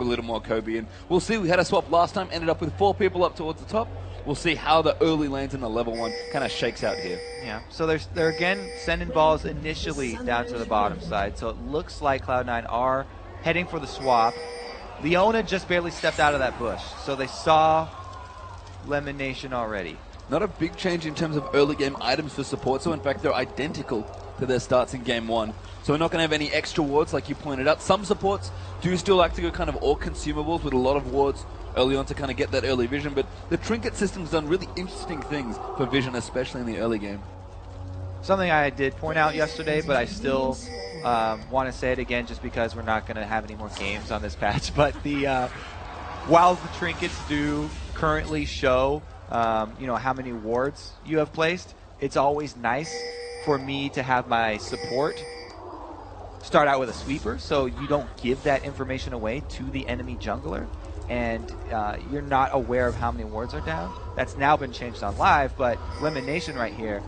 a little more Kobe. And we'll see. We had a swap last time, ended up with 4 people up towards the top. We'll see how the early lanes in the level 1 kind of shakes out here. Yeah, so they're again sending balls initially down to the bottom side. So it looks like Cloud9 are heading for the swap. Leona just barely stepped out of that bush, so they saw Lemon Nation already. Not a big change in terms of early game items for support, so in fact they're identical to their starts in game 1. So we're not going to have any extra wards like you pointed out. Some supports do still like to go kind of all consumables with a lot of wards early on to kind of get that early vision, but the trinket system's done really interesting things for vision, especially in the early game. Something I did point out yesterday, but I still want to say it again just because we're not going to have any more games on this patch, but while the trinkets do currently show how many wards you have placed, it's always nice for me to have my support start out with a sweeper, so you don't give that information away to the enemy jungler, and you're not aware of how many wards are down. That's now been changed on live, but Lemon Nation right here,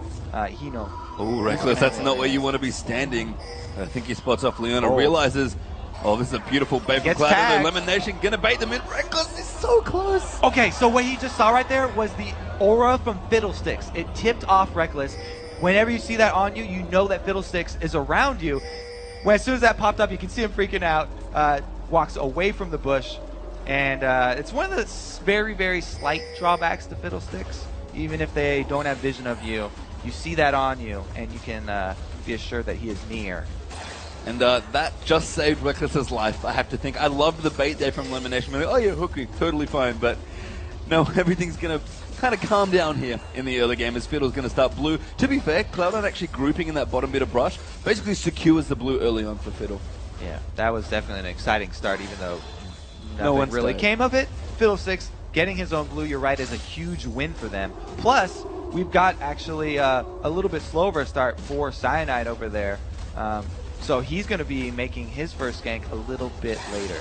he knows. Oh, Reckless, that's not where you want to be standing. I think he spots off Leona, realizes, oh, this is a beautiful bait from Cloud. Lemon Nation gonna bait them in. Reckless is so close. Okay, so what he just saw right there was the aura from Fiddlesticks. It tipped off Reckless. Whenever you see that on you, you know that Fiddlesticks is around you. When as soon as that popped up, you can see him freaking out, walks away from the bush, and it's one of the very, very slight drawbacks to Fiddlesticks. Even if they don't have vision of you, you see that on you, and you can be assured that he is near. And that just saved Reckless's life, I have to think. I loved the bait there from Lemon Nation. Oh yeah, hooky, totally fine, but no, everything's going to kind of calm down here in the early game as Fiddle's going to start blue. To be fair, Cloud9 actually grouping in that bottom bit of brush basically secures the blue early on for Fiddle. Yeah, that was definitely an exciting start, even though nothing really came of it. Fiddlesticks getting his own blue, you're right, is a huge win for them. Plus, we've got actually a little bit slower of a start for Cyanide over there. So he's going to be making his first gank a little bit later.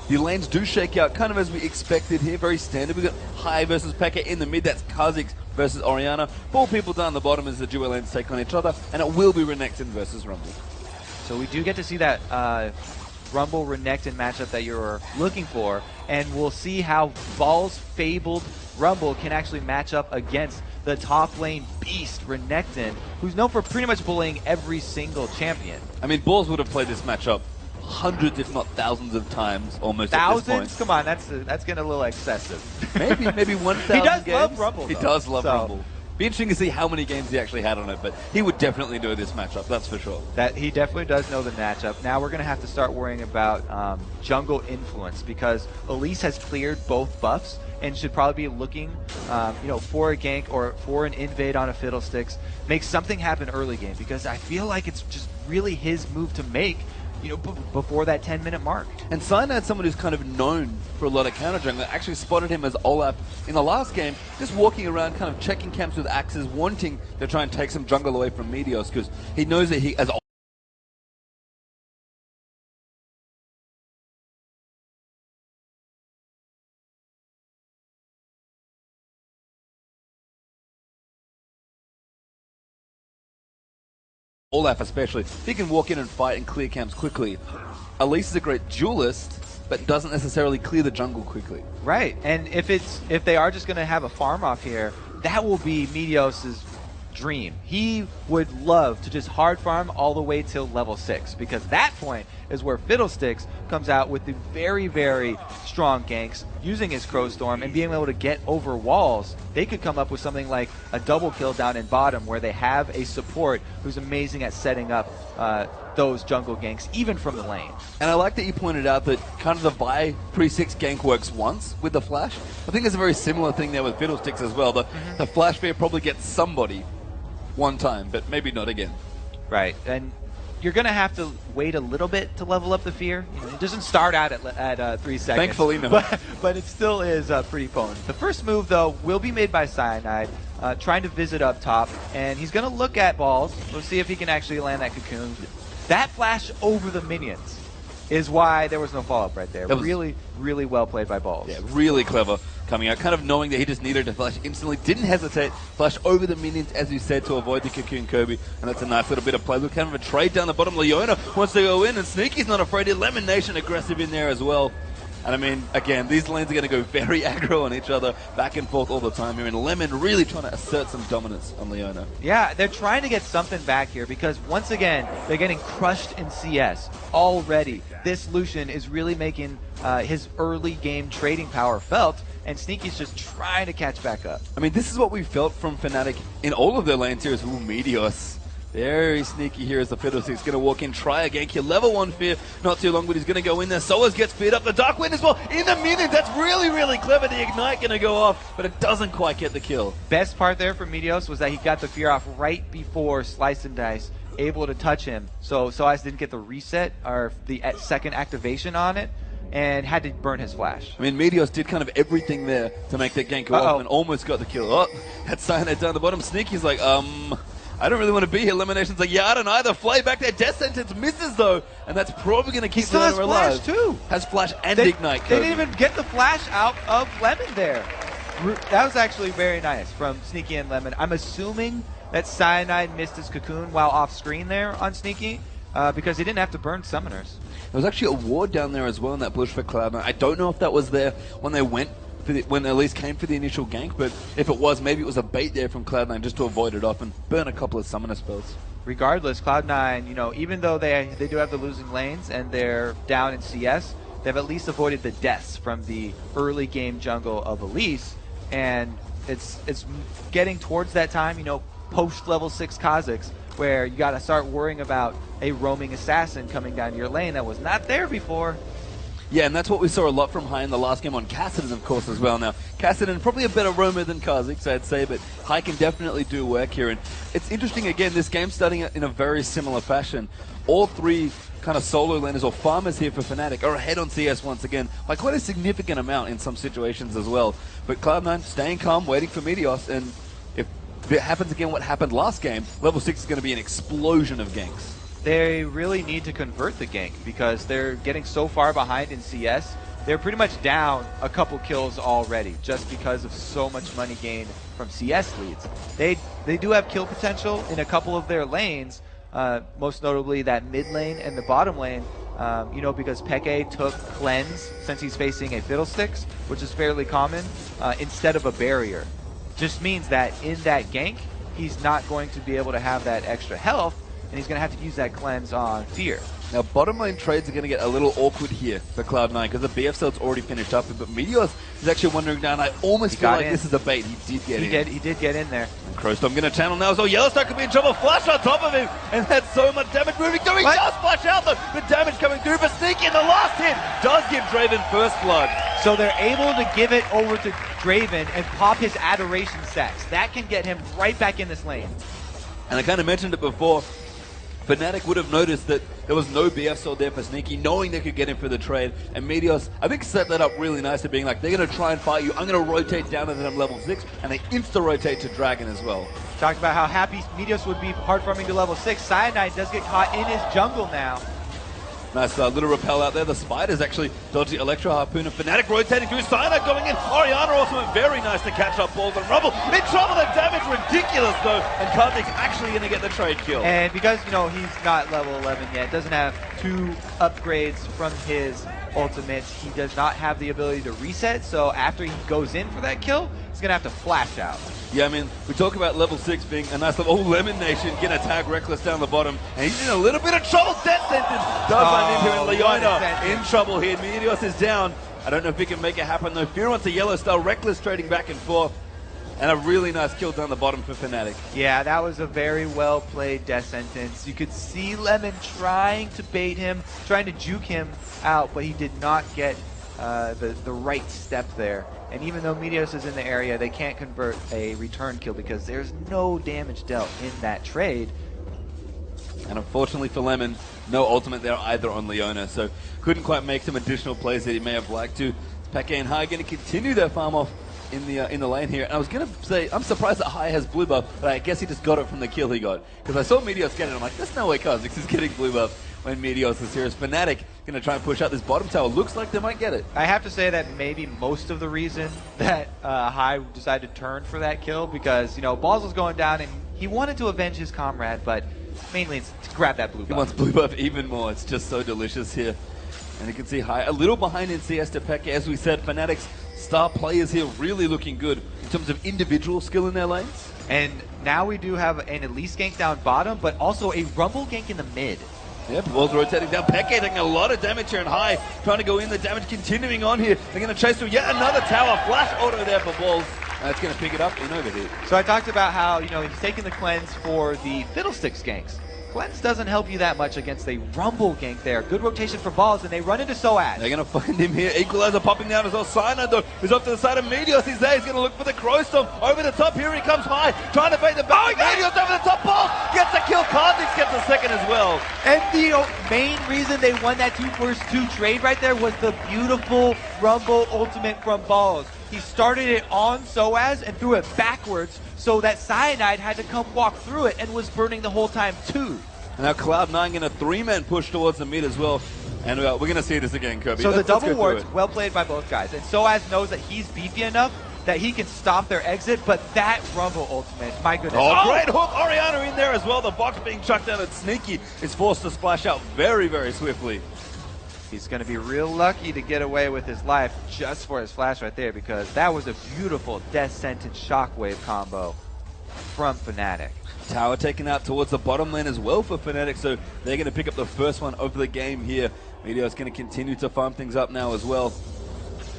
The lanes do shake out kind of as we expected here, very standard. We've got High versus Pekka in the mid, that's Kha'Zix versus Orianna. 4 people down the bottom as the duo lanes take on each other, and it will be Renekton versus Rumble. So we do get to see that Rumble Renekton matchup that you're looking for, and we'll see how Ball's fabled Rumble can actually match up against the top lane beast Renekton, who's known for pretty much bullying every single champion. I mean, Balls would have played this matchup hundreds, if not thousands of times almost. Thousands? At this point. Come on, that's getting a little excessive. Maybe 1,000 He does games. love Rumble, He though. does love Rumble. Be interesting to see how many games he actually had on it, but he would definitely know this matchup, that's for sure. That he definitely does know the matchup. Now we're going to have to start worrying about jungle influence, because Elise has cleared both buffs and should probably be looking for a gank or for an invade on a Fiddlesticks. Make something happen early game, because I feel like it's just really his move to make before that 10-minute mark. And Cyanide's someone who's kind of known for a lot of counter jungling. I actually spotted him as Olaf in the last game, just walking around kind of checking camps with axes, wanting to try and take some jungle away from Meteos, because he knows that he, as Olaf especially, he can walk in and fight and clear camps quickly. Elise is a great duelist, but doesn't necessarily clear the jungle quickly. Right, and if they are just going to have a farm off here, that will be Meteos' dream. He would love to just hard farm all the way till level 6, because that point is where Fiddlesticks comes out with the very, very strong ganks, using his Crow Storm and being able to get over walls. They could come up with something like a double kill down in bottom, where they have a support who's amazing at setting up those jungle ganks, even from the lane. And I like that you pointed out that kind of the Vi 3-6 gank works once with the flash. I think there's a very similar thing there with Fiddlesticks as well. The flash fear probably gets somebody one time, but maybe not again. Right, and you're going to have to wait a little bit to level up the fear. It doesn't start out at 3 seconds. Thankfully, no. But it still is pretty potent. The first move, though, will be made by Cyanide, trying to visit up top, and he's going to look at Balls. We'll see if he can actually land that cocoon. That flash over the minions is why there was no follow-up right there. Really, really well played by Balls. Yeah, really clever coming out, kind of knowing that he just needed to flash instantly, didn't hesitate, flash over the minions, as you said, to avoid the cocoon Kirby, and that's a nice little bit of play. Look, kind of a trade down the bottom. Leona wants to go in, and Sneaky's not afraid. Lemon Nation aggressive in there as well. And I mean, again, these lanes are going to go very aggro on each other, back and forth all the time here. And Lemon really trying to assert some dominance on Leona. Yeah, they're trying to get something back here because once again, they're getting crushed in CS already. This Lucian is really making his early game trading power felt, and Sneaky's just trying to catch back up. I mean, this is what we felt from Fnatic in all of their lanes here. Ooh, Meteos. Very sneaky here as the Fiddlestick's going to walk in, try a gank here. Level 1 fear, not too long, but he's going to go in there. Soaz gets feared up. The Dark Wind as well in the minute. That's really, really clever. The Ignite going to go off, but it doesn't quite get the kill. Best part there for Meteos was that he got the fear off right before Slice and Dice able to touch him. So Soaz didn't get the reset or the second activation on it and had to burn his flash. I mean, Meteos did kind of everything there to make that gank go off and almost got the kill. Oh, that Cyanide down the bottom. Sneaky's like, I don't really want to be here. Elimination's like, yeah, I don't either. Flay back there. Death Sentence misses, though. And that's probably going to keep Leona alive. He still has flash, too. Has flash and Ignite. They didn't even get the flash out of Lemon there. That was actually very nice from Sneaky and Lemon. I'm assuming that Cyanide missed his cocoon while off screen there on Sneaky because he didn't have to burn summoners. There was actually a ward down there as well in that bush for Cloud9. I don't know if that was there when they went when they at least came for the initial gank, but if it was, maybe it was a bait there from Cloud9 just to avoid it off and burn a couple of summoner spells. Regardless, Cloud9, you know, even though they do have the losing lanes and they're down in CS, they've at least avoided the deaths from the early game jungle of Elise, and it's getting towards that time, you know, post level 6 Kha'Zix, where you got to start worrying about a roaming assassin coming down your lane that was not there before. Yeah, and that's what we saw a lot from High in the last game on Kassadin, of course, as well. Now, Kassadin, probably a better roamer than Kha'Zix, I'd say, but High can definitely do work here. And it's interesting, again, this game starting in a very similar fashion. All three kind of solo laners or farmers here for Fnatic are ahead on CS once again by quite a significant amount in some situations as well. But Cloud9 staying calm, waiting for Meteos, and if it happens again what happened last game, level 6 is going to be an explosion of ganks. They really need to convert the gank because they're getting so far behind in CS. They're pretty much down a couple kills already just because of so much money gained from CS leads. They do have kill potential in a couple of their lanes, most notably that mid lane and the bottom lane, you know, because Peke took Cleanse since he's facing a Fiddlesticks, which is fairly common, instead of a barrier. Just means that in that gank, he's not going to be able to have that extra health, and he's going to have to use that cleanse on Fear. Now, bottom lane trades are going to get a little awkward here for Cloud9 because the BF cell's already finished up, but Meteos is actually wandering down. I almost feel like this is a bait. He did get in. He did get in there. And Crowstorm going to channel now as well. Yellowstar could be in trouble. Flash on top of him, and that's so much damage moving through. He does flash out, though. The damage coming through for Sneaky in the last hit does give Draven first blood. So they're able to give it over to Draven and pop his Adoration sacks. That can get him right back in this lane. And I kind of mentioned it before. Fnatic would have noticed that there was no BF cell there for Sneaky, knowing they could get him for the trade. And Meteos, I think, set that up really nicely, being like, they're going to try and fight you. I'm going to rotate down to them level 6, and they insta-rotate to Dragon as well. Talked about how happy Meteos would be hard farming to level 6. Cyanide does get caught in his jungle now. Nice little repel out there. The Spiders actually dodge the Electro Harpoon, and Fnatic rotating through. Cyanide going in. Orianna also went very nice to catch up balls and Rumble. In trouble, the damage ridiculous though, and Kha'Zix actually going to get the trade kill. And because, you know, he's not level 11 yet, doesn't have 2 upgrades from his ultimates, he does not have the ability to reset, so after he goes in for that kill, he's going to have to flash out. Yeah, I mean, we talk about level 6 being a nice level. Oh, Lemon Nation can attack Reckless down the bottom, and he's in a little bit of trouble. Death Sentence does land into him. Leona in trouble here. Meteos is down. I don't know if he can make it happen, though. Fear wants a yellow star. Reckless trading back and forth, and a really nice kill down the bottom for Fnatic. Yeah, that was a very well played Death Sentence. You could see Lemon trying to bait him, trying to juke him out, but he did not get the right step there. And even though Meteos is in the area, they can't convert a return kill because there's no damage dealt in that trade. And unfortunately for Lemon, no ultimate there either on Leona, so couldn't quite make some additional plays that he may have liked to. Peke and High going to continue their farm off in the lane here. And I was going to say, I'm surprised that High has blue buff, but I guess he just got it from the kill he got. Because I saw Meteos get it, I'm like, there's no way Kha'Zix is getting blue buff when Meteos is here. As Fnatic going to try and push out this bottom tower. Looks like they might get it. I have to say that maybe most of the reason that High decided to turn for that kill, because, you know, Balls was going down and he wanted to avenge his comrade, but mainly it's to grab that blue buff. He wants blue buff even more. It's just so delicious here. And you can see High a little behind in CS to Peke. As we said, Fnatic's star players here really looking good in terms of individual skill in their lanes. And now we do have an Elise gank down bottom, but also a Rumble gank in the mid. Yep, Ball's rotating down. Peke taking a lot of damage here, and High trying to go in. The damage continuing on here. They're going to chase through yet another tower. Flash auto there for Balls. That's going to pick it up in over here. So I talked about how, you know, he's taking the cleanse for the Fiddlesticks ganks. Cleanse doesn't help you that much against a Rumble gank there. Good rotation for Balls, and they run into Soaz. They're going to find him here. Equalizer popping down as well. Cyanide, though, is off to the side of Meteos. He's there. He's going to look for the Crow Storm. Over the top. Here he comes High. Trying to bait the back. Meteos over the top. Balls gets the kill. Karthik gets the second as well. And the main reason they won that 2-versus-2 trade right there was the beautiful Rumble ultimate from Balls. He started it on Soaz and threw it backwards so that Cyanide had to come walk through it and was burning the whole time too. And now Cloud9 going to 3-man push towards the mid as well. And we're going to see this again, Kirby. So the double wards, well played by both guys. And Soaz knows that he's beefy enough that he can stop their exit, but that Rumble ultimate, my goodness. Oh, great hook. Oriana in there as well. The box being chucked out, and Sneaky is forced to splash out very, very swiftly. He's going to be real lucky to get away with his life just for his flash right there, because that was a beautiful Death Sentence Shockwave combo from Fnatic. Tower taken out towards the bottom lane as well for Fnatic, so they're going to pick up the first one of the game here. Meteor's going to continue to farm things up now as well.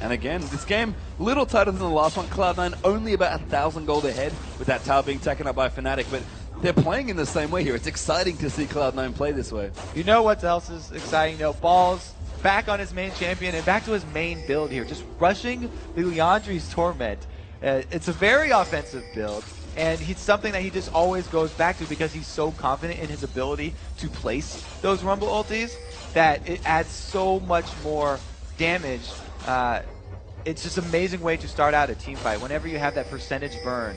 And again, this game, a little tighter than the last one. Cloud9 only about 1,000 gold ahead with that tower being taken up by Fnatic, but they're playing in the same way here. It's exciting to see Cloud9 play this way. You know what else is exciting though? Balls back on his main champion and back to his main build here, just rushing the Leandri's Torment. It's a very offensive build, and it's something that he just always goes back to because he's so confident in his ability to place those Rumble ultis that it adds so much more damage. It's just an amazing way to start out a team fight. Whenever you have that percentage burn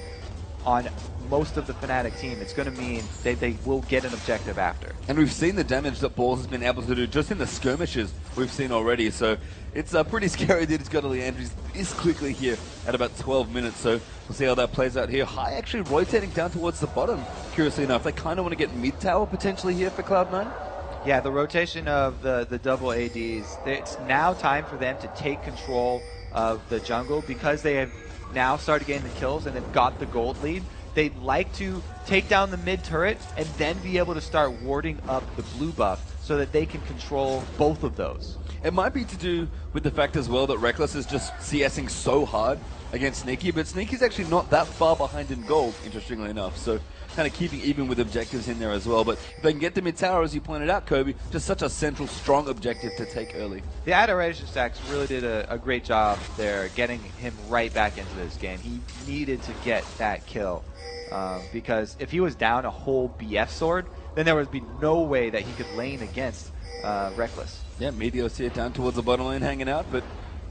on most of the Fnatic team, it's going to mean they will get an objective after. And we've seen the damage that Balls has been able to do just in the skirmishes we've seen already, so it's pretty scary that he's got Leandri's this quickly here at about 12 minutes, so we'll see how that plays out here. High actually rotating down towards the bottom, curiously enough. They kind of want to get mid-tower potentially here for Cloud9. Yeah, the rotation of the double ADs, it's now time for them to take control of the jungle because they have now started getting the kills and they've got the gold lead. They'd like to take down the mid turret and then be able to start warding up the blue buff so that they can control both of those. It might be to do with the fact as well that Rekkles is just CSing so hard against Sneaky, but Sneaky's actually not that far behind in gold, interestingly enough. So kind of keeping even with objectives in there as well. But if they can get the mid-tower, as you pointed out, Kobe, just such a central, strong objective to take early. The Adoration Stacks really did a great job there getting him right back into this game. He needed to get that kill because if he was down a whole BF sword, then there would be no way that he could lane against Rekkles. Yeah, Meteos here down towards the bottom lane hanging out, but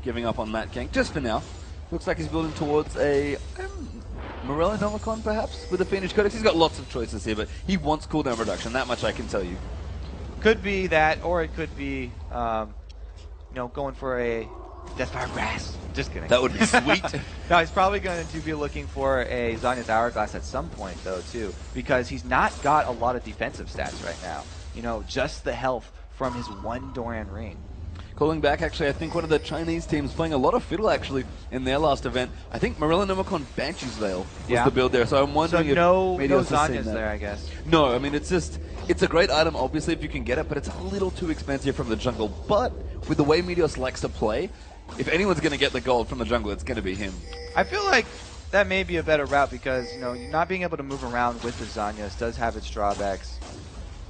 giving up on that gank just for now. Looks like he's building towards a Morello Nomicon, perhaps, with the Phoenix Codex. He's got lots of choices here, but he wants cooldown reduction. That much I can tell you. Could be that, or it could be, you know, going for a Deathfire Grass. Just kidding. That would be sweet. No, he's probably going to be looking for a Zanya's Hourglass at some point, though, too, because he's not got a lot of defensive stats right now. You know, just the health from his one Doran ring. Calling back, actually, I think one of the Chinese teams playing a lot of Fiddle, actually, in their last event. I think Morello Nomicon Banshee's Veil was the build there, so I'm wondering if no Meteos Zanya's there, I guess. No, I mean, it's just, it's a great item, obviously, if you can get it, but it's a little too expensive from the jungle. But with the way Meteos likes to play, if anyone's going to get the gold from the jungle, it's going to be him. I feel like that may be a better route because, you know, not being able to move around with the Zanyas does have its drawbacks.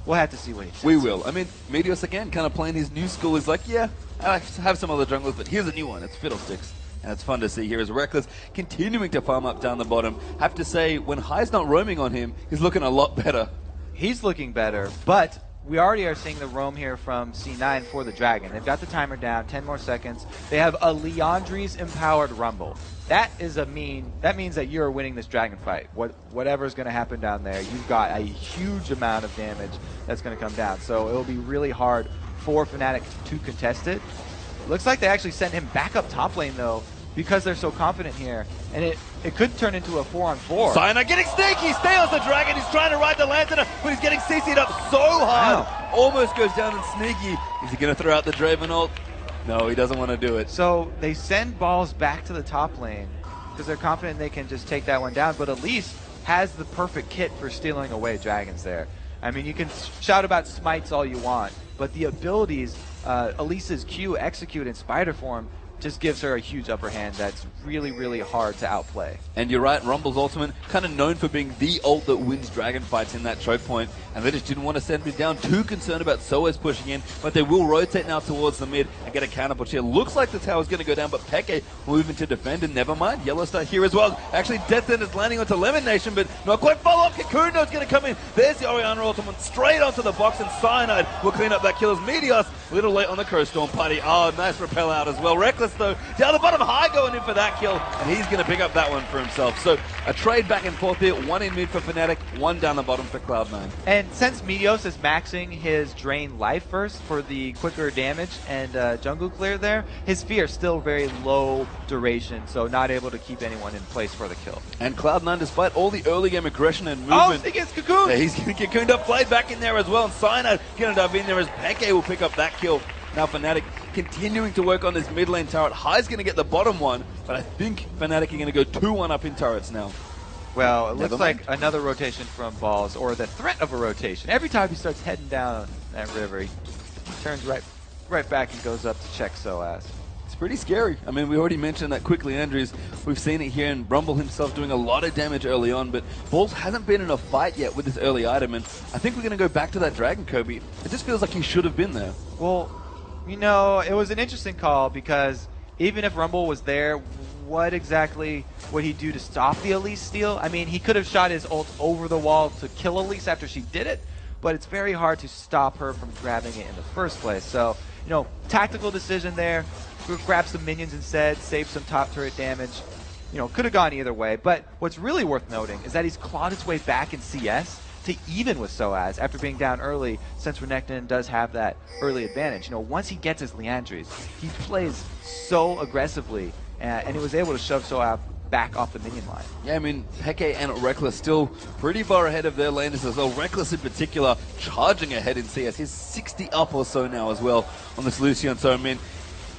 We'll have to see what he says. We will. I mean, Meteos, again, kind of playing his new school. He's like, yeah, I have some other junglers, but here's a new one. It's Fiddlesticks. And it's fun to see here as Rekkles continuing to farm up down the bottom. Have to say, when High's not roaming on him, he's looking a lot better. He's looking better, but we already are seeing the roam here from C9 for the Dragon. They've got the timer down, 10 more seconds. They have a Leandri's Empowered Rumble. That means that you're winning this Dragon fight. Whatever's going to happen down there, you've got a huge amount of damage that's going to come down. So it'll be really hard for Fnatic to contest it. Looks like they actually sent him back up top lane, though, because they're so confident here. And it could turn into a 4-on-4. Cyanide getting sneaky, stay on the dragon, he's trying to ride the lantern, but he's getting CC'd up so hard. Wow. Almost goes down and sneaky. Is he going to throw out the Draven ult? No, he doesn't want to do it. So they send balls back to the top lane because they're confident they can just take that one down, but Elise has the perfect kit for stealing away dragons there. I mean, you can shout about smites all you want, but the abilities Elise's Q execute in spider form just gives her a huge upper hand that's really, really hard to outplay. And you're right, Rumble's ultimate, kind of known for being the ult that wins dragon fights in that choke point, and they just didn't want to send me down, too concerned about Soaz pushing in, but they will rotate now towards the mid and get a counter push here. Looks like the tower's going to go down, but Peke moving to defend, and never mind, Yellowstar here as well. Actually, Death End is landing onto Lemon Nation, but not quite follow-up. Kakuno's going to come in. There's the Orianna ultimate straight onto the box, and Cyanide will clean up that kill as Meteos, a little late on the Curse Storm party. Oh, nice repel out as well. Reckless, though, down the bottom, High going in for that kill, and he's going to pick up that one for himself. So a trade back and forth here, one in mid for Fnatic, one down the bottom for Cloud9. And since Meteos is maxing his drain life first for the quicker damage and jungle clear there, his fear is still very low duration, so not able to keep anyone in place for the kill. And Cloud9, despite all the early game aggression and movement, he gets cocooned! Yeah, he's going to get cocooned up, played back in there as well, and Cyanide going to dive in there as Peke will pick up that kill. Now Fnatic continuing to work on this mid lane turret. High's going to get the bottom one, but I think Fnatic are going to go 2-1 up in turrets now. Well, it looks like another rotation from Balls, or the threat of a rotation. Every time he starts heading down that river, he turns right back and goes up to check Soaz. It's pretty scary. I mean, we already mentioned that quickly, Andrews. We've seen it here, and Rumble himself doing a lot of damage early on, but Balls hasn't been in a fight yet with this early item, and I think we're going to go back to that Dragon Kobe. It just feels like he should have been there. Well, you know, it was an interesting call because even if Rumble was there, what exactly would he do to stop the Elise steal? I mean, he could have shot his ult over the wall to kill Elise after she did it, but it's very hard to stop her from grabbing it in the first place. So, you know, tactical decision there. Grab some minions instead, save some top turret damage. You know, could have gone either way. But what's really worth noting is that he's clawed his way back in CS to even with Soaz after being down early, since Renekton does have that early advantage. You know, once he gets his Leandries, he plays so aggressively, and he was able to shove Soaz back off the minion line. Yeah, I mean, Peke and Reckless still pretty far ahead of their laners as well. Reckless in particular charging ahead in CS. He's 60 up or so now as well on this Lucian. So, I mean,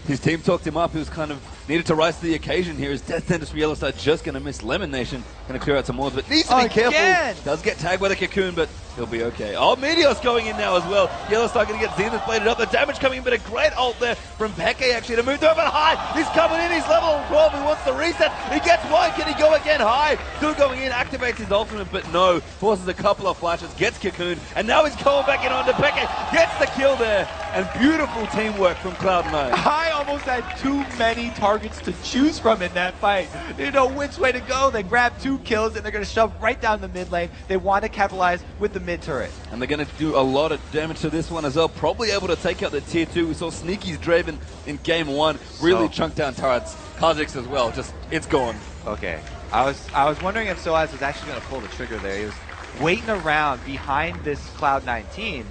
his team talked him up. He was kind of needed to rise to the occasion here. His Death Sentence for Yellowstar just going to miss Lemon Nation. Going to clear out some wards, but needs to be careful. Does get tagged by the Cocoon, but he'll be okay. Oh, Meteos going in now as well. Yellowstar going to get Zenith bladed up. The damage coming in, but a great ult there from Peke actually to move over High. He's coming in. He's level 12. He wants the reset. He gets one. Can he go again? High still going in. Activates his ultimate, but no. Forces a couple of flashes. Gets Cocoon, and now he's going back in onto Peke. Gets the kill there, and beautiful teamwork from Cloud9. High almost had too many targets to choose from in that fight. They didn't know which way to go. They grabbed 2 kills, and they're going to shove right down the mid lane. They want to capitalize with the mid turret. And they're going to do a lot of damage to this one as well. Probably able to take out the tier 2. We saw Sneaky's Draven in game 1 really chunk down turrets. Kha'Zix as well. Just, it's gone. Okay. I was wondering if Soaz was actually going to pull the trigger there. He was waiting around behind this Cloud9 team,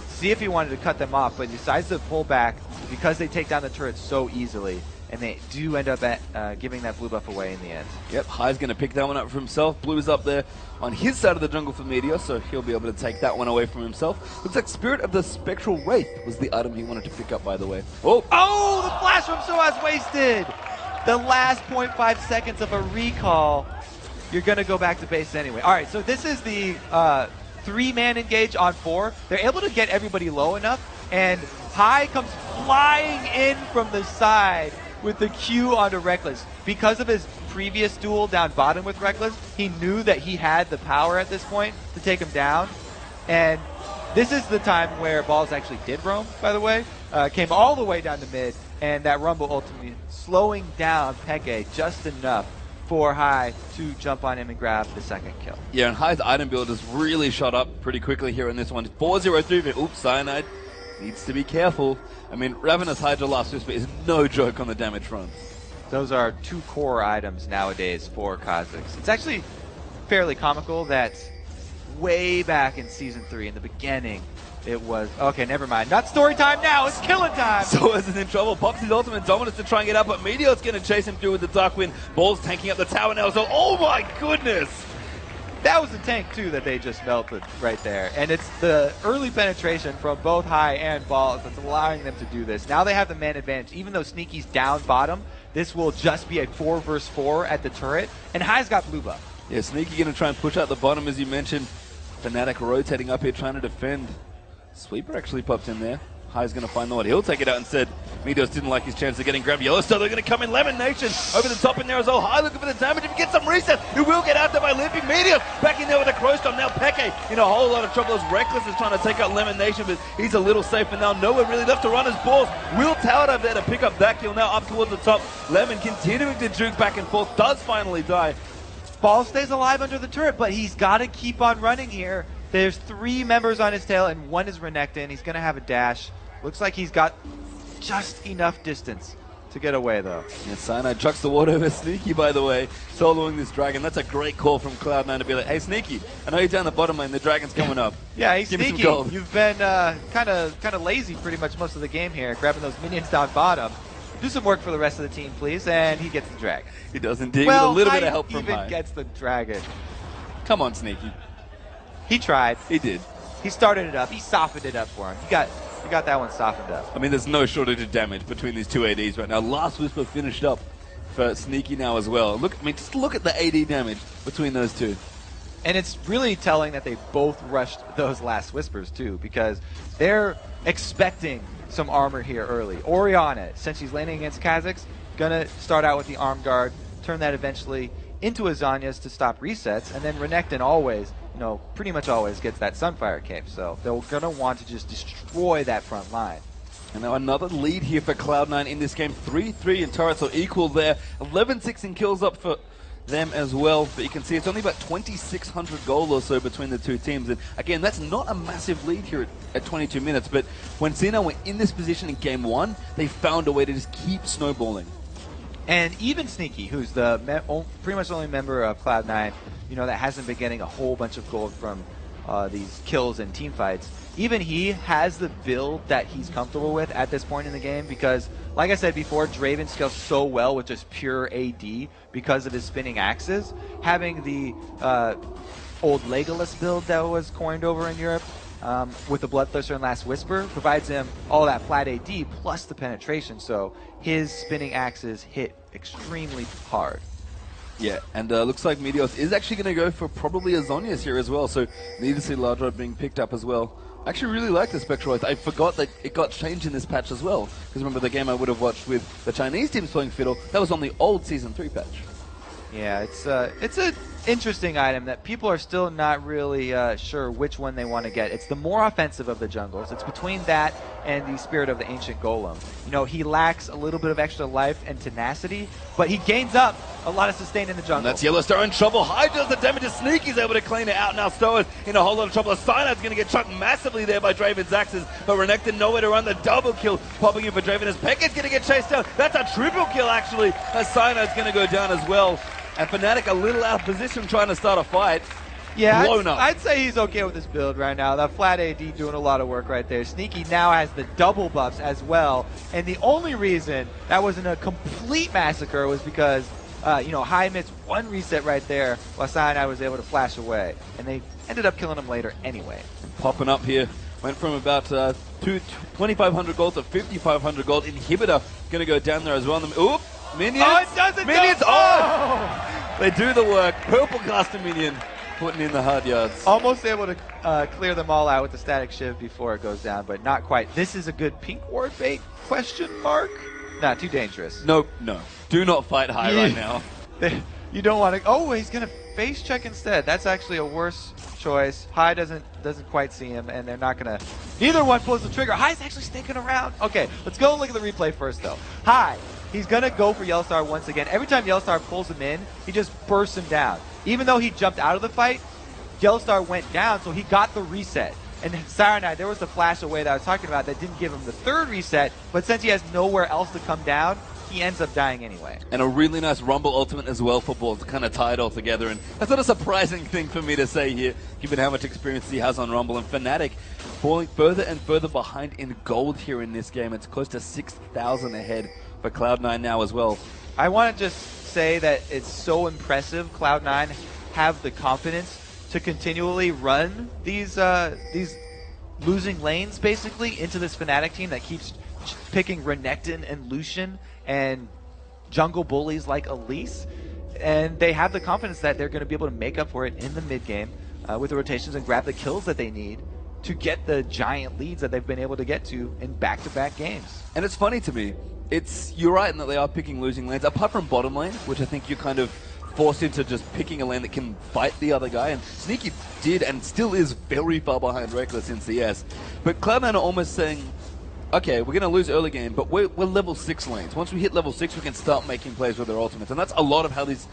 see if he wanted to cut them off, but he decides to pull back because they take down the turrets so easily. And they do end up giving that blue buff away in the end. Yep, High's going to pick that one up for himself. Blue's up there on his side of the jungle for Meteor, so he'll be able to take that one away from himself. Looks like Spirit of the Spectral Wraith was the item he wanted to pick up, by the way. Oh, the flash from Soaz wasted! The last 0.5 seconds of a recall. You're going to go back to base anyway. All right, so this is the 3-man engage on 4. They're able to get everybody low enough, and High comes flying in from the side with the Q onto Reckless. Because of his previous duel down bottom with Reckless, he knew that he had the power at this point to take him down. And this is the time where Balls actually did roam, by the way. Came all the way down to mid, and that Rumble ultimately slowing down Peke just enough for High to jump on him and grab the second kill. Yeah, and High's item build has really shot up pretty quickly here in this one. 4-0-3, oops, Cyanide needs to be careful. I mean, Ravenous Hydra Last Whisper is no joke on the damage front. Those are 2 core items nowadays for Kha'Zix. It's actually fairly comical that way back in Season 3, in the beginning, It was, okay, never mind. Not story time now, it's killing time. Soaz is in trouble, pops his ultimate dominance to try and get up, but Meteor's going to chase him through with the Dark Wind. Ball's tanking up the tower now, so oh my goodness! That was the tank too that they just melted right there. And it's the early penetration from both High and Balls that's allowing them to do this. Now they have the man advantage. Even though Sneaky's down bottom, this will just be a 4 versus 4 at the turret. And High's got blue buff. Yeah, Sneaky going to try and push out the bottom as you mentioned. Fnatic rotating up here trying to defend. Sweeper actually popped in there. High's going to find the one. He'll take it out instead. Meteors didn't like his chance of getting grabbed. Yellowstar, they're going to come in. Lemon Nation over the top in there as well. High looking for the damage. If he gets some reset, he will get out there by limping. Meteors back in there with a crow storm. Now Peke in a whole lot of trouble as Reckless is trying to take out Lemon Nation, but he's a little safer now. Nowhere really left to run his balls. Will Tower up there to pick up that kill now up towards the top. Lemon continuing to juke back and forth. Does finally die. Ball stays alive under the turret, but he's got to keep on running here. There's 3 members on his tail, and 1 is Renekton. He's going to have a dash. Looks like he's got just enough distance to get away, though. Yeah, Cyanide chucks the ward over Sneaky, by the way, soloing this dragon. That's a great call from Cloud9 to be like, hey, Sneaky, I know you're down the bottom lane. The dragon's coming up. Yeah, hey, Give Sneaky, you've been kind of lazy pretty much most of the game here, grabbing those minions down bottom. Do some work for the rest of the team, please, and he gets the dragon. He does indeed, well, with a little bit of help from even High. Gets the dragon. Come on, Sneaky. He tried. He did. He started it up. He softened it up for him. You got that one softened up. I mean, there's no shortage of damage between these two ADs right now. Last Whisper finished up for Sneaky now as well. Just look at the AD damage between those two. And it's really telling that they both rushed those last Whispers too, because they're expecting some armor here early. Orianna, since she's laning against Kha'Zix, gonna start out with the arm guard, turn that eventually into a Zhonya's to stop resets, and then Renekton always, pretty much always gets that Sunfire cape, so they're going to want to just destroy that front line. And now another lead here for Cloud9 in this game. 3-3 in turrets are equal there. 11-6 in kills up for them as well, but you can see it's only about 2,600 gold or so between the two teams. And again, that's not a massive lead here at 22 minutes, but when Cena were in this position in game 1, they found a way to just keep snowballing. And even Sneaky, who's the pretty much the only member of Cloud9, that hasn't been getting a whole bunch of gold from these kills and team fights, even he has the build that he's comfortable with at this point in the game because, like I said before, Draven scales so well with just pure AD because of his spinning axes. Having the old Legolas build that was coined over in Europe with the Bloodthirster and Last Whisper provides him all that flat AD plus the penetration, so his spinning axes hit extremely hard. Yeah, and looks like Meteos is actually going to go for probably a Zhonya's here as well, so need to see Large Rod being picked up as well. I actually really like the Spectral. I forgot that it got changed in this patch as well, because remember the game I would have watched with the Chinese teams playing Fiddle, that was on the old Season 3 patch. Yeah, it's an interesting item that people are still not really sure which one they want to get. It's the more offensive of the jungles. It's between that and the Spirit of the Ancient Golem. He lacks a little bit of extra life and tenacity, but he gains up a lot of sustain in the jungle. And that's Yellowstar in trouble. High does the damage. Sneaky's able to clean it out. Now Stoa's in a whole lot of trouble. Cynide's going to get chucked massively there by Draven's axes, but Renekton nowhere to run. The double kill popping in for Draven as Pekka's going to get chased down. That's a triple kill actually, as Cynide's going to go down as well. And Fnatic a little out of position trying to start a fight. Yeah, I'd say he's okay with this build right now. That flat AD doing a lot of work right there. Sneaky now has the double buffs as well. And the only reason that wasn't a complete massacre was because, High missed one reset right there while Cyanide was able to flash away. And they ended up killing him later anyway. Popping up here. Went from about 2,500 gold to 5,500 gold. Inhibitor going to go down there as well. Oop! Minions! Oh, it doesn't! Minions! Oh! They do the work. Purple caster minion putting in the hard yards. Almost able to clear them all out with the static shiv before it goes down, but not quite. This is a good pink ward bait? Question mark? Not too dangerous. No. Do not fight High right now. You don't want to. Oh, he's gonna face check instead. That's actually a worse choice. High doesn't quite see him, and they're not gonna. Neither one pulls the trigger. High's actually sticking around. Okay, let's go look at the replay first, though. High. He's going to go for Yellowstar once again. Every time Yellowstar pulls him in, he just bursts him down. Even though he jumped out of the fight, Yellowstar went down, so he got the reset. And Cyanide, there was the flash away that I was talking about that didn't give him the third reset, but since he has nowhere else to come down, he ends up dying anyway. And a really nice Rumble ultimate as well for Balls to kind of tie it all together. And that's not a surprising thing for me to say here, given how much experience he has on Rumble. And Fnatic falling further and further behind in gold here in this game. It's close to 6,000 ahead for Cloud9 now as well. I want to just say that it's so impressive Cloud9 have the confidence to continually run these losing lanes basically into this Fnatic team that keeps picking Renekton and Lucian and jungle bullies like Elise. And they have the confidence that they're going to be able to make up for it in the mid game with the rotations and grab the kills that they need to get the giant leads that they've been able to get to in back-to-back games. And it's funny to me. You're right in that they are picking losing lanes, apart from bottom lane, which I think you're kind of forced into just picking a lane that can fight the other guy. And Sneaky did and still is very far behind Reckless in CS. But Cloud9 are almost saying, okay, we're going to lose early game, but we're level 6 lanes. Once we hit level 6, we can start making plays with their ultimates. And that's a lot of how this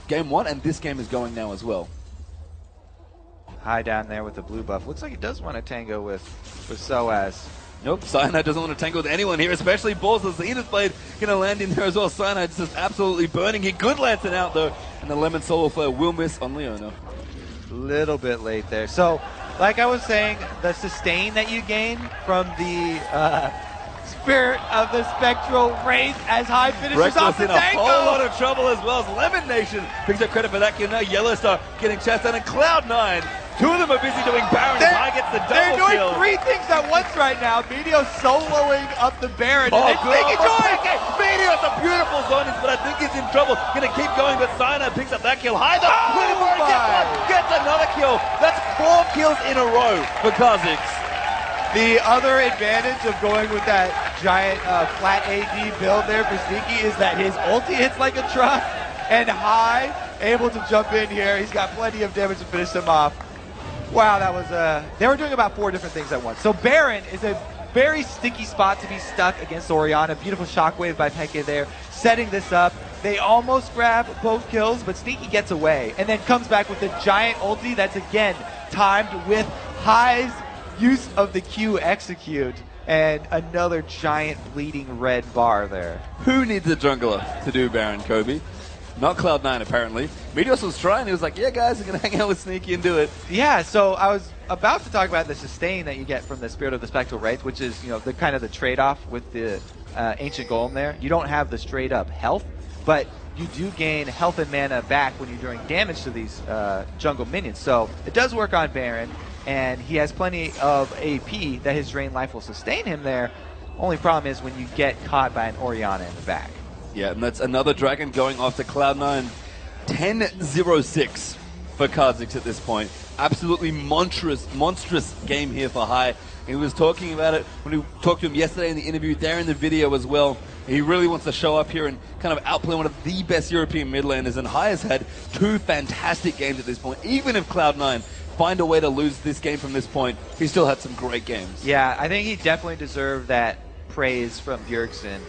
game 1 and this game is going now as well. High down there with the blue buff. Looks like he does want to tango with Soaz. Nope, Cyanide doesn't want to tangle with anyone here, especially Balls. The Enos Blade going to land in there as well. Cyanide's just absolutely burning. He could Lancing out though, and the Lemon Solar Flare will miss on Leona. Little bit late there. So, like I was saying, the sustain that you gain from the Spirit of the Spectral Wraith as High finishes Reckless off the in a tango. whole lot of trouble as well as Lemon Nation picks up credit for that kill. Now Yellowstar getting chased down, and Cloud9, two of them are busy doing Baron. High gets the double They're doing kill. 3 things at once right now. Meteor soloing up the Baron. Oh, and good. taking joy. Meteor's a beautiful zone, but I think he's in trouble. Gonna keep going, but Cyanide picks up that kill. High though, gets another kill. That's 4 kills in a row for Kha'Zix. The other advantage of going with that giant flat AD build there for Sneaky is that his ulti hits like a truck, and High able to jump in here. He's got plenty of damage to finish him off. Wow, that was they were doing about 4 different things at once. So Baron is a very sticky spot to be stuck against Orianna. Beautiful shockwave by Peke there, setting this up. They almost grab both kills, but Sneaky gets away and then comes back with a giant ulti that's again timed with High's use of the Q execute, and another giant bleeding red bar there. Who needs a jungler to do Baron, Kobe? Not Cloud9, apparently. Meteos was trying. He was like, yeah, guys, I'm going to hang out with Sneaky and do it. Yeah, so I was about to talk about the sustain that you get from the Spirit of the Spectral Wraith, which is, you know, the kind of the trade-off with the Ancient Golem there. You don't have the straight-up health, but you do gain health and mana back when you're doing damage to these jungle minions. So it does work on Baron, and he has plenty of AP that his Drain Life will sustain him there. Only problem is when you get caught by an Orianna in the back. Yeah, and that's another Dragon going off to Cloud9. 10-0-6 for Kha'Zix at this point. Absolutely monstrous game here for High. He was talking about it when we talked to him yesterday in the interview, there in the video as well. He really wants to show up here and kind of outplay one of the best European mid laners, and High has had 2 fantastic games at this point. Even if Cloud9 find a way to lose this game from this point, he still had some great games. Yeah, I think he definitely deserved that praise from Bjergsen.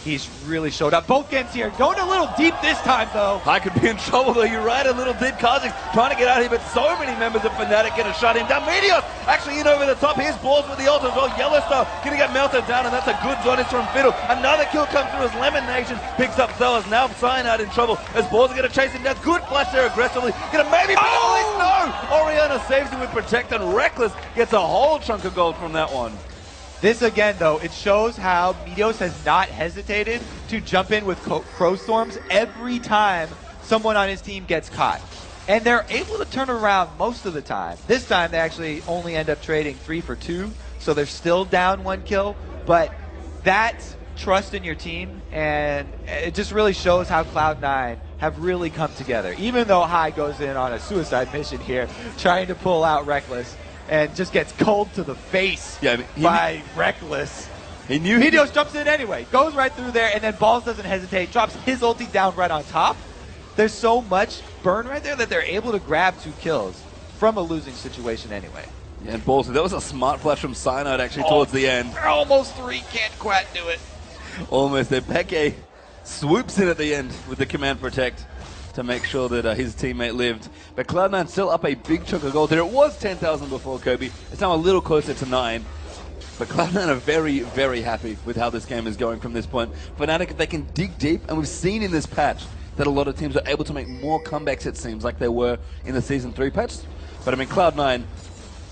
He's really showed up both games here. Going a little deep this time, though. High could be in trouble, though. You're right, a little deep. Kha'Zix trying to get out of here, but so many members of Fnatic going to shut him down. Meteos actually in over the top. Here's Balls with the ult as well. Yellowstar going to get melted down, and that's a good zone from Fiddle. Another kill comes through as Lemon Nation picks up Zoas. Now Cyanide in trouble as Balls are going to chase him down. Good flash there aggressively. Going to maybe pick up Elise. No! Orianna saves him with Protect, and Reckless gets a whole chunk of gold from that one. This again, though, it shows how Meteos has not hesitated to jump in with Crow Storms every time someone on his team gets caught. And they're able to turn around most of the time. This time they actually only end up trading 3 for 2, so they're still down 1 kill. But that's trust in your team, and it just really shows how Cloud9 have really come together. Even though High goes in on a suicide mission here, trying to pull out Reckless, and just gets cold to the face by Reckless. He knew Meteos jumps in anyway, goes right through there, and then Balls doesn't hesitate, drops his ulti down right on top. There's so much burn right there that they're able to grab 2 kills from a losing situation anyway. Yeah, and Balls, that was a smart flash from Cyanide actually towards the end. They're almost 3, can't quite do it. Almost there. Peke swoops in at the end with the command Protect to make sure that his teammate lived. But Cloud9 still up a big chunk of gold there. It was 10,000 before, Kobe. It's now a little closer to 9. But Cloud9 are very, very happy with how this game is going from this point. Fnatic, if they can dig deep, and we've seen in this patch that a lot of teams are able to make more comebacks, it seems, like they were in the Season 3 patch. But I mean, Cloud9,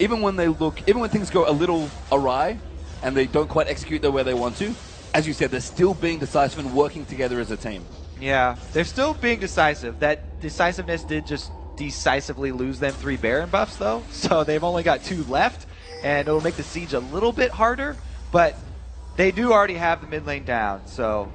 even when things go a little awry and they don't quite execute the way they want to, as you said, they're still being decisive and working together as a team. Yeah, they're still being decisive. That decisiveness did just decisively lose them 3 Baron buffs, though. So they've only got 2 left, and it'll make the siege a little bit harder. But they do already have the mid lane down, so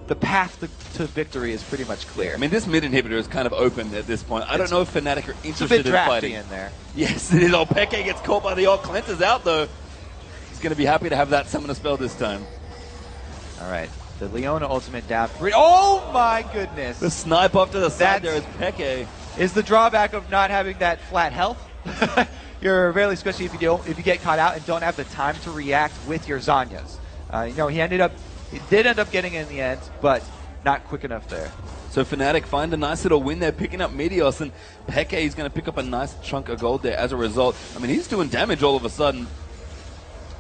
the path to victory is pretty much clear. I mean, this mid inhibitor is kind of open at this point. I don't know if Fnatic are interested in fighting. in there. Yes, it is. Oh, Peke gets caught by the ult. Cleanser's out, though. He's going to be happy to have that summon a spell this time. All right. The Leona ultimate down. Oh my goodness! The snipe off to the side there is Peke. Is the drawback of not having that flat health. You're rarely, especially if you get caught out and don't have the time to react with your Zanyas. He did end up getting it in the end, but not quick enough there. So Fnatic find a nice little win there, picking up Meteos, and Peke is going to pick up a nice chunk of gold there as a result. I mean, he's doing damage all of a sudden.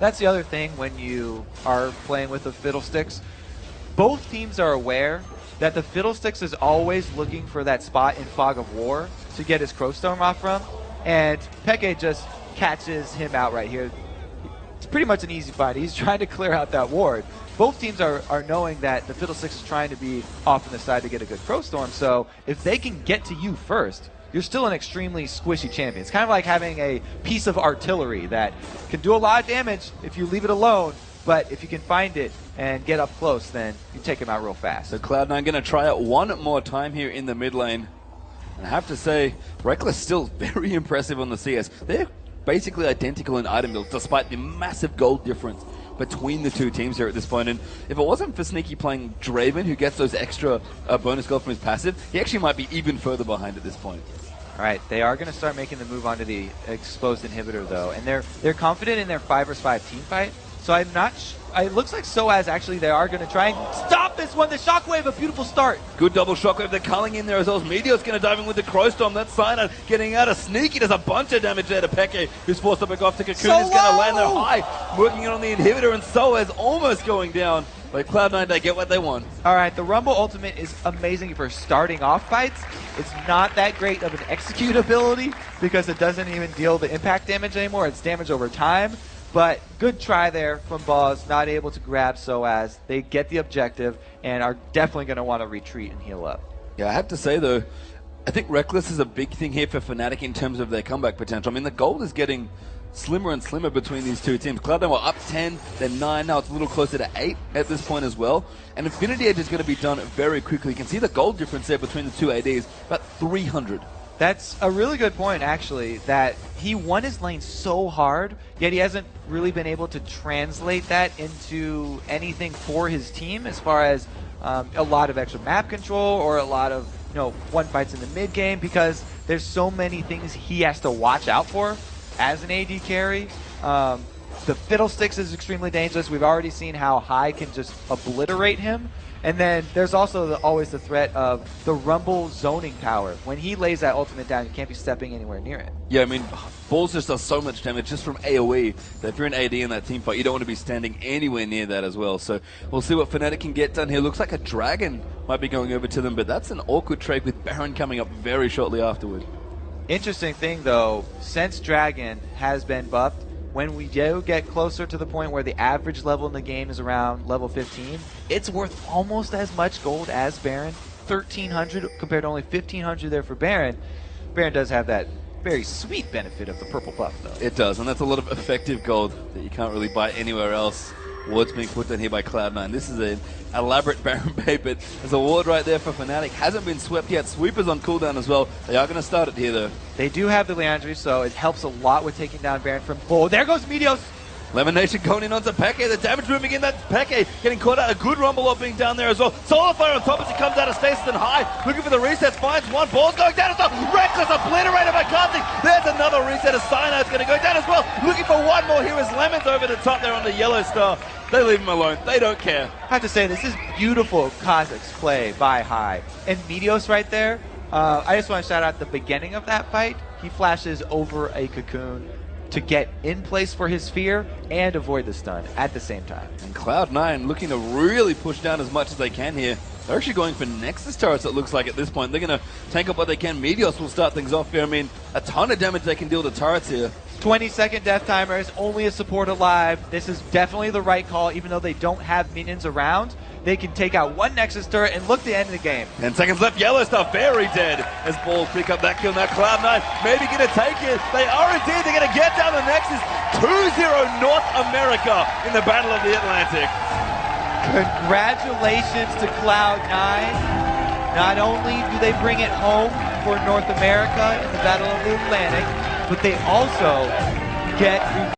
That's the other thing when you are playing with the Fiddlesticks. Both teams are aware that the Fiddlesticks is always looking for that spot in Fog of War to get his Crowstorm off from, and Peke just catches him out right here. It's pretty much an easy fight. He's trying to clear out that ward. Both teams are knowing that the Fiddlesticks is trying to be off on the side to get a good Crowstorm, so if they can get to you first, you're still an extremely squishy champion. It's kind of like having a piece of artillery that can do a lot of damage if you leave it alone, but if you can find it and get up close, then you take him out real fast. So Cloud9 going to try it one more time here in the mid lane. And I have to say, Reckless still very impressive on the CS. They're basically identical in item builds, despite the massive gold difference between the two teams here at this point. And if it wasn't for Sneaky playing Draven, who gets those extra bonus gold from his passive, he actually might be even further behind at this point. All right, they are going to start making the move onto the exposed inhibitor, though. And they're confident in their 5 vs 5 team fight. So I'm not it looks like Soaz actually they are going to try and stop this one. The Shockwave, a beautiful start. Good double Shockwave. They're culling in there as well as Meteor's going to dive in with the Crowstorm. That's Cyanide getting out of Sneaky. Does a bunch of damage there to Peke, who's forced to back off to Cocoon. Is going to land there high, working it on the inhibitor, and Soaz almost going down. But Cloud9, they get what they want. All right, the Rumble ultimate is amazing for starting off fights. It's not that great of an execute ability because it doesn't even deal the impact damage anymore. It's damage over time. But good try there from Boz, not able to grab Soaz. They get the objective and are definitely going to want to retreat and heal up. Yeah, I have to say, though, I think Reckless is a big thing here for Fnatic in terms of their comeback potential. I mean, the gold is getting slimmer and slimmer between these two teams. Cloud9 were up 10, then 9, now it's a little closer to 8 at this point as well. And Infinity Edge is going to be done very quickly. You can see the gold difference there between the two ADs, about 300. That's a really good point, actually, that he won his lane so hard, yet he hasn't really been able to translate that into anything for his team as far as a lot of extra map control or a lot of one fights in the mid game, because there's so many things he has to watch out for as an AD carry. The Fiddlesticks is extremely dangerous. We've already seen how High can just obliterate him. And then there's also always the threat of the Rumble zoning power. When he lays that ultimate down, you can't be stepping anywhere near it. Yeah, I mean, Balls just does so much damage just from AoE that if you're an AD in that team fight, you don't want to be standing anywhere near that as well. So we'll see what Fnatic can get done here. Looks like a Dragon might be going over to them, but that's an awkward trade with Baron coming up very shortly afterward. Interesting thing, though, since Dragon has been buffed, when we do get closer to the point where the average level in the game is around level 15, it's worth almost as much gold as Baron. 1,300 compared to only 1,500 there for Baron. Baron does have that very sweet benefit of the purple buff, though. It does, and that's a lot of effective gold that you can't really buy anywhere else. Ward's being put down here by Cloud9. This is an elaborate Baron bait, but there's a ward right there for Fnatic. Hasn't been swept yet. Sweeper's on cooldown as well. They are going to start it here, though. They do have the Leandry, so it helps a lot with taking down Baron from full. There goes Meteos! Lemon Nation going in onto Peke. The damage moving in. That's Peke getting caught out. A good rumble off being down there as well. Solar Fire on top as he comes out of stasis and High. Looking for the resets. Finds one. Ball's going down as well. Reckless obliterated by Karthik. There's another reset as Cyano's going to go down as well. Looking for one more here as Lemon's over the top there on the yellow star. They leave him alone. They don't care. I have to say, this is beautiful Kazakh's play by High. And Meteos right there, I just want to shout out the beginning of that fight. He flashes over a cocoon to get in place for his fear and avoid the stun at the same time. And Cloud9 looking to really push down as much as they can here. They're actually going for Nexus turrets, it looks like, at this point. They're going to tank up what they can. Meteos will start things off here. I mean, a ton of damage they can deal to turrets here. 20-second death timers, only a support alive. This is definitely the right call, even though they don't have minions around. They can take out one Nexus turret and look to end the game. 10 seconds left. Yellow Star very dead as Ball pick up that kill. Now Cloud9 maybe going to take it. They are indeed. They're going to get down the Nexus. 2-0 North America in the Battle of the Atlantic. Congratulations to Cloud9. Not only do they bring it home for North America in the Battle of the Atlantic, but they also get